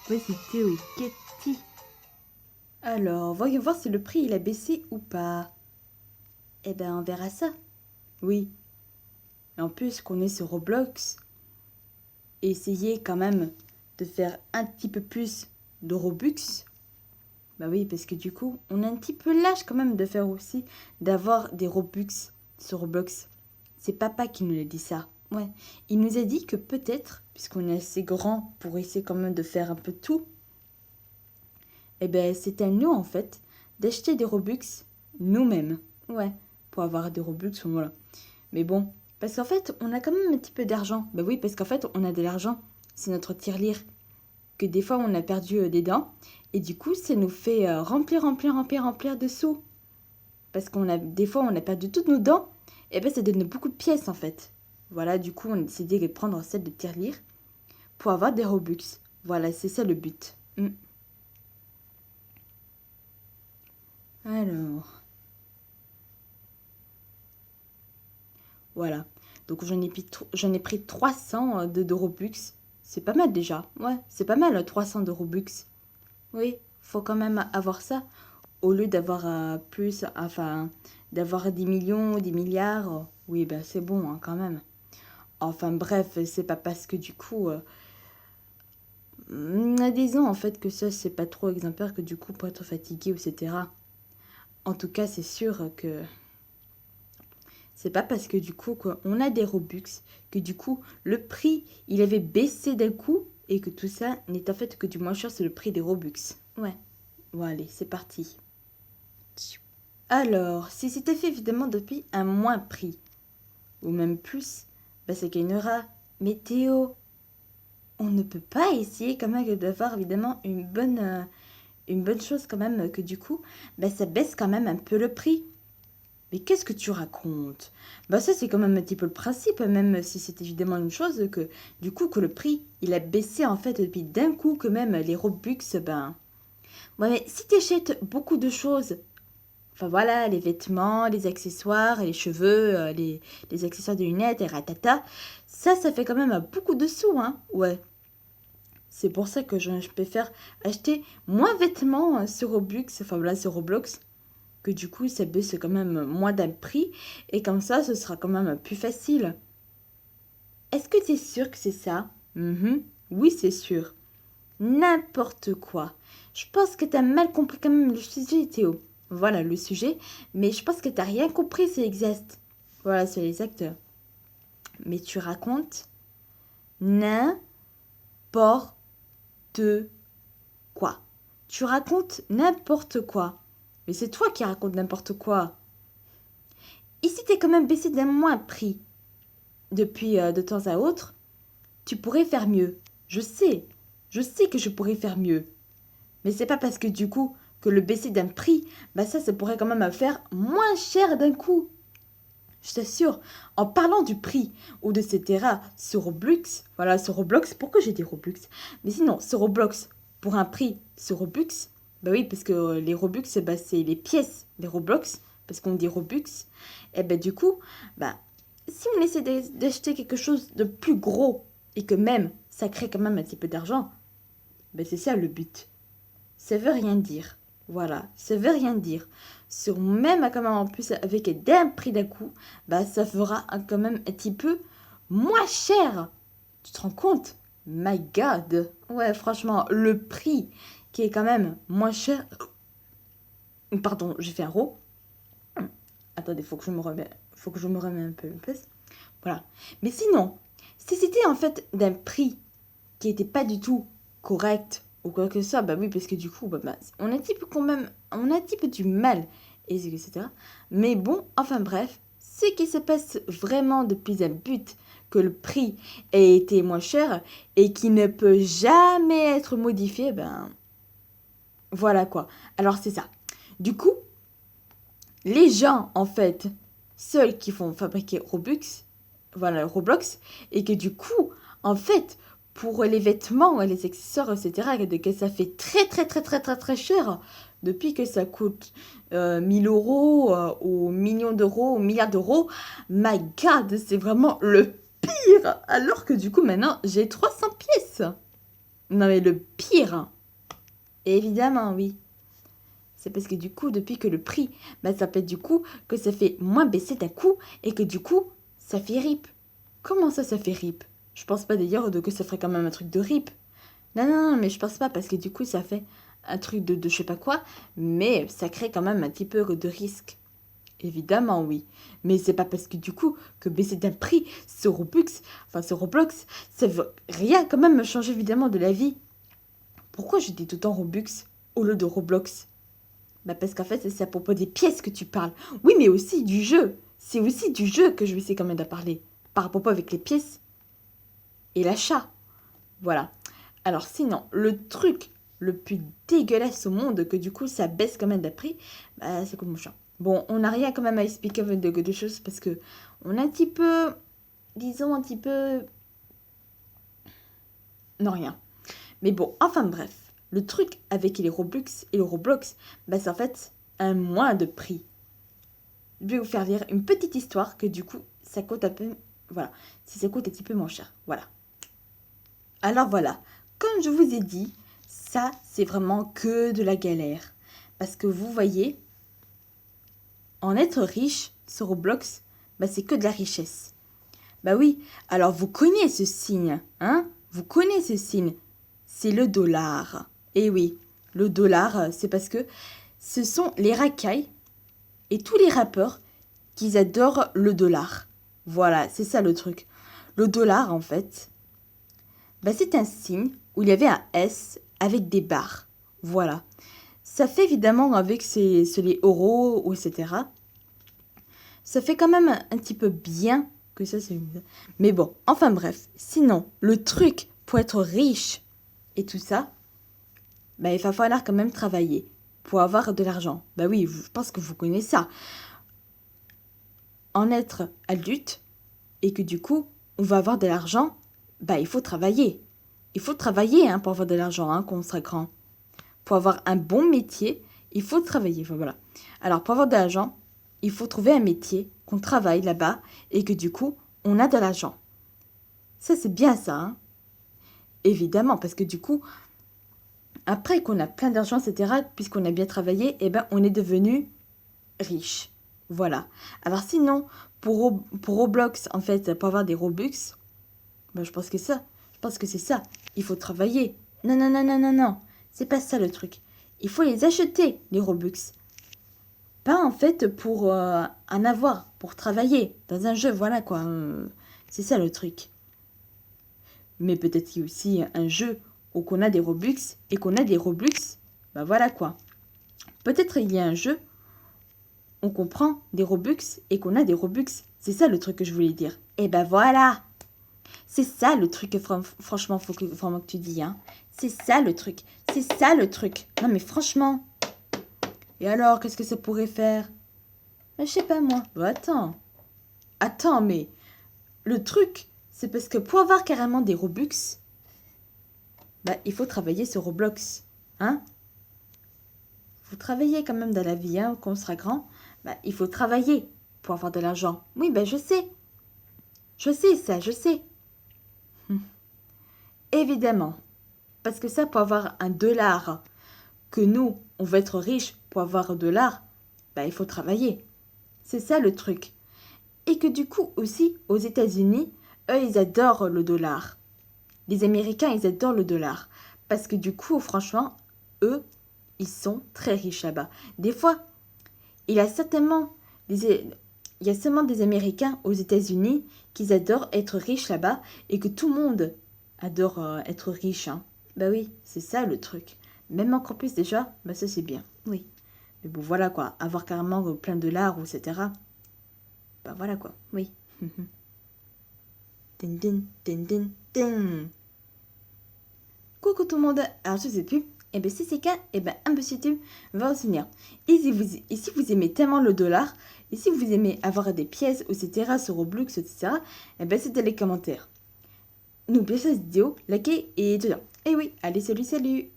Ouais, c'est Théo et Katie. Alors, voyons voir si le prix il a baissé ou pas. Eh ben, on verra ça. Oui. Et en plus, qu'on est sur Roblox, essayer quand même de faire un petit peu plus de Robux. Bah oui, parce que du coup, on est un petit peu lâche quand même de faire aussi, d'avoir des Robux sur Roblox. C'est papa qui nous a dit ça. Ouais. Il nous a dit que peut-être, puisqu'on est assez grand pour essayer quand même de faire un peu tout, eh ben c'est à nous en fait d'acheter des Robux nous-mêmes. Ouais. Pour avoir des Robux, voilà. Mais bon, parce qu'en fait, on a quand même un petit peu d'argent. Bah oui, parce qu'en fait, on a de l'argent. C'est notre tirelire. Que des fois, on a perdu des dents. Et du coup, ça nous fait remplir de sous. Parce qu'on a des fois, on a perdu toutes nos dents. Et ben, ça donne beaucoup de pièces, en fait. Voilà, du coup, on a décidé de prendre celle de tirelire pour avoir des Robux. Voilà, c'est ça le but. Alors, voilà. Donc, j'en ai pris 300 de Robux. C'est pas mal déjà. Ouais, c'est pas mal, 300 de Robux. Oui, faut quand même avoir ça. Au lieu d'avoir plus, enfin, d'avoir des millions, des milliards. Oui, ben c'est bon, hein, quand même. Enfin, bref, c'est pas parce que du coup, disons en fait que ça, c'est pas trop exemplaire que du coup, pour être fatigué, etc. En tout cas, c'est sûr que c'est pas parce que du coup, on a des Robux, que du coup, le prix, il avait baissé d'un coup, et que tout ça n'est en fait que du moins cher, c'est le prix des Robux. Ouais. Bon, allez, c'est parti. Alors, si c'était fait évidemment depuis un moins prix, ou même plus, bah ça gagnera. Mais Théo, on ne peut pas essayer quand même d'avoir évidemment une bonne chose quand même que du coup, bah ça baisse quand même un peu le prix. Mais qu'est-ce que tu racontes? Bah ça c'est quand même un petit peu le principe, même si c'est évidemment une chose que du coup que le prix il a baissé en fait depuis d'un coup que même les Robux, ben... Ouais mais si t'achètes beaucoup de choses. Enfin voilà, les vêtements, les accessoires, les cheveux, les accessoires de lunettes et ratata. Ça fait quand même beaucoup de sous, hein. Ouais. C'est pour ça que je préfère acheter moins de vêtements sur Roblox, enfin voilà, sur Roblox, que du coup ça baisse quand même moins d'un prix. Et comme ça, ce sera quand même plus facile. Est-ce que tu es sûr que c'est ça? Mhm. Oui, c'est sûr. N'importe quoi. Je pense que tu as mal compris quand même le sujet, Théo. Voilà le sujet, mais je pense que tu n'as rien compris, c'est exact. Voilà, c'est les acteurs. Mais tu racontes n'importe quoi. Tu racontes n'importe quoi. Mais c'est toi qui racontes n'importe quoi. Ici, t'es quand même baissé d'un moins prix. Depuis de temps à autre, tu pourrais faire mieux. Je sais. Je sais que je pourrais faire mieux. Mais c'est pas parce que du coup que le baisser d'un prix, bah ça pourrait quand même me faire moins cher d'un coup. Je t'assure, en parlant du prix ou de ces terrains sur Roblox, voilà, sur Roblox, pourquoi j'ai dit Roblox? Mais sinon, sur Roblox, pour un prix sur Roblox, bah oui, parce que les Robux, bah, c'est les pièces des Roblox, parce qu'on dit Robux, et bah du coup, bah, si on essaie d'acheter quelque chose de plus gros et que même ça crée quand même un petit peu d'argent, bah c'est ça le but. Ça veut rien dire. Voilà, ça veut rien dire. Sur même quand même en plus avec d'un prix d'un coup, bah ça fera quand même un petit peu moins cher. Tu te rends compte? My God. Ouais, franchement, le prix qui est quand même moins cher. Pardon, j'ai fait un rot. Attendez, faut que je me remette un peu en place. Voilà. Mais sinon, si c'était en fait d'un prix qui était pas du tout correct ou quoi que ce soit, bah oui, parce que du coup, on a un petit peu quand même, on a un petit peu du mal, etc. Mais bon, enfin bref, ce qui se passe vraiment depuis un but que le prix ait été moins cher et qui ne peut jamais être modifié, ben voilà quoi. Alors c'est ça. Du coup, les gens en fait, seuls qui font fabriquer Robux, voilà Roblox, et que du coup, en fait, pour les vêtements, les accessoires, etc., que ça fait très cher depuis que ça coûte 1000 euros ou millions d'euros ou milliards d'euros. My God, c'est vraiment le pire. Alors que du coup, maintenant, j'ai 300 pièces. Non mais le pire, hein. Évidemment, oui. C'est parce que du coup, depuis que le prix, ça fait du coup que ça fait moins baisser d'un coup et que du coup, ça fait rip. Comment ça fait rip? Je pense pas d'ailleurs que ça ferait quand même un truc de rip. Non, mais je pense pas parce que du coup, ça fait un truc de je sais pas quoi, mais ça crée quand même un petit peu de risque. Évidemment, oui. Mais c'est pas parce que du coup, que baisser d'un prix, ce Roblox, ça veut rien quand même changer évidemment de la vie. Pourquoi je dis tout le temps Robux au lieu de Roblox? Parce qu'en fait, c'est à propos des pièces que tu parles. Oui, mais aussi du jeu. C'est aussi du jeu que je vais essayer quand même de parler. Par rapport avec les pièces et l'achat. Voilà. Alors sinon, le truc le plus dégueulasse au monde, que du coup ça baisse quand même de prix, c'est comme mon chat. Bon, on n'a rien quand même à expliquer de choses parce que on a un petit peu, disons un petit peu... Non, rien. Mais bon, enfin bref. Le truc avec les Robux et le Roblox, c'est en fait un moins de prix. Je vais vous faire lire une petite histoire que du coup, ça coûte un peu... Voilà, si ça coûte un petit peu moins cher. Voilà. Alors voilà, comme je vous ai dit, ça, c'est vraiment que de la galère. Parce que vous voyez, en être riche sur Roblox, c'est que de la richesse. Oui, alors vous connaissez ce signe, hein? Vous connaissez ce signe. C'est le dollar. Et oui, le dollar, c'est parce que ce sont les racailles et tous les rappeurs qui adorent le dollar. Voilà, c'est ça le truc. Le dollar, en fait, c'est un signe où il y avait un S avec des barres. Voilà. Ça fait évidemment avec les euros, etc. Ça fait quand même un petit peu bien que ça, c'est... Mais bon, enfin bref. Sinon, le truc pour être riche et tout ça, il va falloir quand même travailler pour avoir de l'argent. Oui, je pense que vous connaissez ça. En être adulte et que du coup, on va avoir de l'argent, il faut travailler. Il faut travailler pour avoir de l'argent quand on sera grand. Pour avoir un bon métier, il faut travailler. Enfin, voilà. Alors, pour avoir de l'argent, il faut trouver un métier, qu'on travaille là-bas et que du coup, on a de l'argent. Ça, c'est bien ça. Hein. Évidemment, parce que du coup, après qu'on a plein d'argent, etc., puisqu'on a bien travaillé, on est devenu riche. Voilà. Alors sinon, pour Roblox, en fait, pour avoir des Robux, je pense que ça. Je pense que c'est ça. Il faut travailler. Non. C'est pas ça le truc. Il faut les acheter, les Robux. Pas en fait pour en avoir, pour travailler dans un jeu, voilà quoi. C'est ça le truc. Mais peut-être qu'il y a aussi un jeu où qu'on a des Robux et qu'on a des Robux, voilà quoi. Peut-être il y a un jeu où on prend des Robux et qu'on a des Robux. C'est ça le truc que je voulais dire. Et voilà. C'est ça le truc que franchement, faut que vraiment que tu dis. Hein. C'est ça le truc. C'est ça le truc. Non mais franchement. Et alors, qu'est-ce que ça pourrait faire? Je sais pas moi. Attends, mais le truc, c'est parce que pour avoir carrément des Robux, il faut travailler sur Roblox. Hein? Faut travailler quand même dans la vie, hein, quand on sera grand. Il faut travailler pour avoir de l'argent. Oui, je sais. Je sais ça, je sais. Évidemment. Parce que ça, pour avoir un dollar, que nous, on veut être riche pour avoir un dollar, il faut travailler. C'est ça le truc. Et que du coup aussi, aux États-Unis, eux, ils adorent le dollar. Les Américains, ils adorent le dollar. Parce que du coup, franchement, eux, ils sont très riches là-bas. Des fois, il y a seulement des Américains aux États-Unis qui adorent être riches là-bas et que tout le monde adore être riche. Hein. Oui, c'est ça le truc. Même encore plus déjà, ça c'est bien. Oui. Mais bon, voilà quoi. Avoir carrément plein de dollars, etc. Voilà quoi. Oui. Din, din, din, din, din. Coucou tout le monde. Alors je sais plus. Si c'est cas, un petit YouTube va vous souvenir. Et si vous aimez tellement le dollar, et si vous aimez avoir des pièces, etc., sur Roblox, etc., c'est dans les commentaires. N'oubliez pas cette vidéo, likez et tout ça. Et oui, allez, salut